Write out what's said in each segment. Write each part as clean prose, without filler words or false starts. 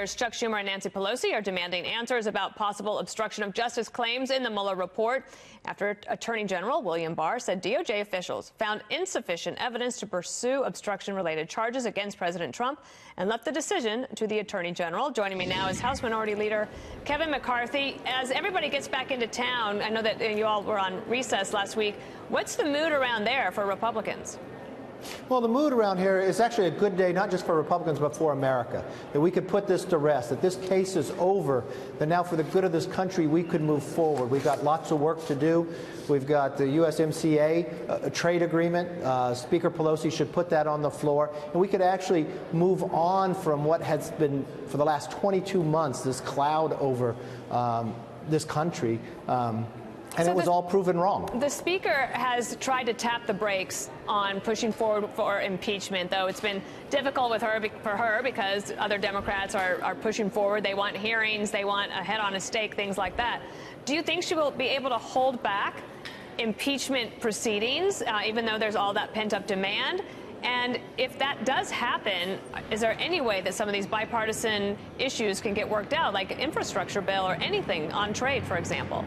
Chuck Schumer and Nancy Pelosi are demanding answers about possible obstruction of justice claims in the Mueller report after Attorney General William Barr said DOJ officials found insufficient evidence to pursue obstruction-related charges against President Trump and left the decision to the Attorney General. Joining me now is House Minority Leader Kevin McCarthy. As everybody gets back into town, I know that you all were on recess last week. What's the mood around there for Republicans? Well, the mood around here is actually a good day, not just for Republicans, but for America. That we could put this to rest, that this case is over, that now for the good of this country, we could move forward. We've got lots of work to do. We've got the USMCA, a trade agreement. Speaker Pelosi should put that on the floor. And we could actually move on from what has been, for the last 22 months, this cloud over this country. And it was all proven wrong. The Speaker has tried to tap the brakes on pushing forward for impeachment, though it's been difficult for her because other Democrats are pushing forward. They want hearings. They want a head on a stake, things like that. Do you think she will be able to hold back impeachment proceedings, even though there's all that pent-up demand? And if that does happen, is there any way that some of these bipartisan issues can get worked out, like an infrastructure bill or anything on trade, for example?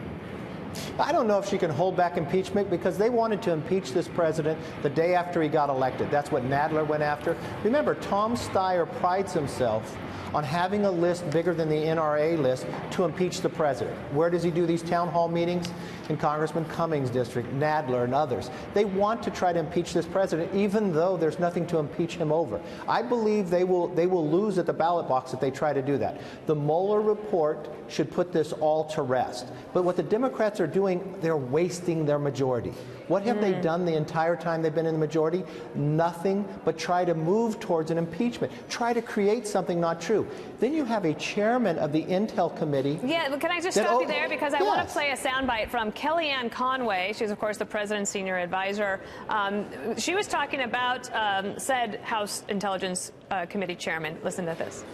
I don't know if she can hold back impeachment because they wanted to impeach this president the day after he got elected. That's what Nadler went after. Remember, Tom Steyer prides himself on having a list bigger than the NRA list to impeach the president. Where does he do these town hall meetings? In Congressman Cummings' district, Nadler and others. They want to try to impeach this president, even though there's nothing to impeach him over. I believe they will lose at the ballot box if they try to do that. The Mueller report should put this all to rest. But what the Democrats are doing, they're wasting their majority. What have they done the entire time they've been in the majority? Nothing but try to move towards an impeachment, try to create something not true. Then you have a chairman of the Intel Committee. Yeah, but can I just stop you there? Because I want to play a soundbite from Kellyanne Conway. She's, of course, the president's senior advisor. She was talking about said House Intelligence Committee chairman. Listen to this.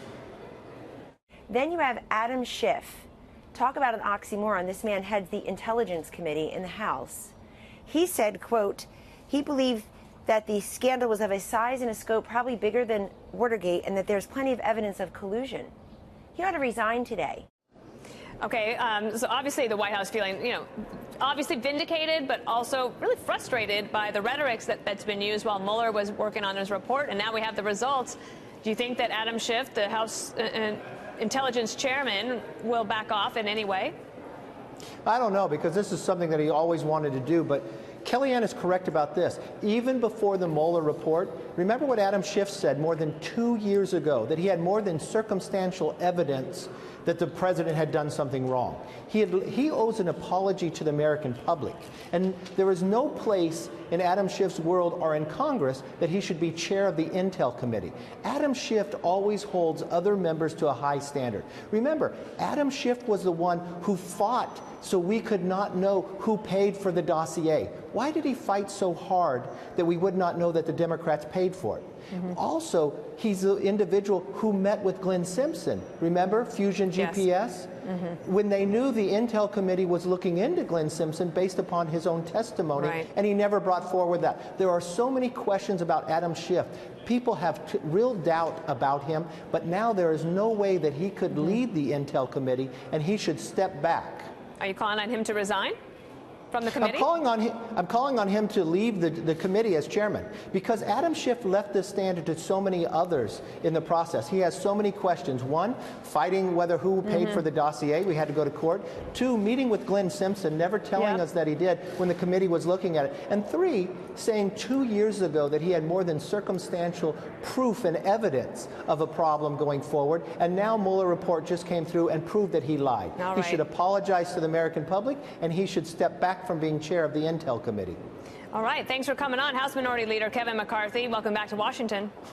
Then you have Adam Schiff. Talk about an oxymoron. This man heads the Intelligence Committee in the House. He said, quote, he believed that the scandal was of a size and a scope probably bigger than Watergate and that there's plenty of evidence of collusion. He ought to resign today. Okay, so obviously the White House feeling, obviously vindicated, but also really frustrated by the rhetoric that's been used while Mueller was working on his report, and now we have the results. Do you think that Adam Schiff, the House Intelligence Chairman, will back off in any way? I don't know, because this is something that he always wanted to do, but Kellyanne is correct about this. Even before the Mueller report, remember what Adam Schiff said more than 2 years ago, that he had more than circumstantial evidence that the president had done something wrong. He owes an apology to the American public. And there is no place in Adam Schiff's world or in Congress that he should be chair of the Intel Committee. Adam Schiff always holds other members to a high standard. Remember, Adam Schiff was the one who fought so we could not know who paid for the dossier. Why did he fight so hard that we would not know that the Democrats paid for it? Also, he's the individual who met with Glenn Simpson. Remember, Fusion GPS? Yes. When they knew the Intel Committee was looking into Glenn Simpson based upon his own testimony, and he never brought forward that. There are so many questions about Adam Schiff. People have real doubt about him, but now there is no way that he could lead the Intel Committee, and he should step back. Are you calling on him to resign from the committee? I'm calling on him to leave the committee as chairman, because Adam Schiff left this standard to so many others in the process. He has so many questions. One, fighting whether who paid for the dossier. We had to go to court. Two, meeting with Glenn Simpson, never telling us that he did when the committee was looking at it. And three, saying 2 years ago that he had more than circumstantial proof and evidence of a problem going forward. And now Mueller report just came through and proved that he lied. He should apologize to the American public, and he should step back from being chair of the Intel Committee. All right. Thanks for coming on. House Minority Leader Kevin McCarthy. Welcome back to Washington.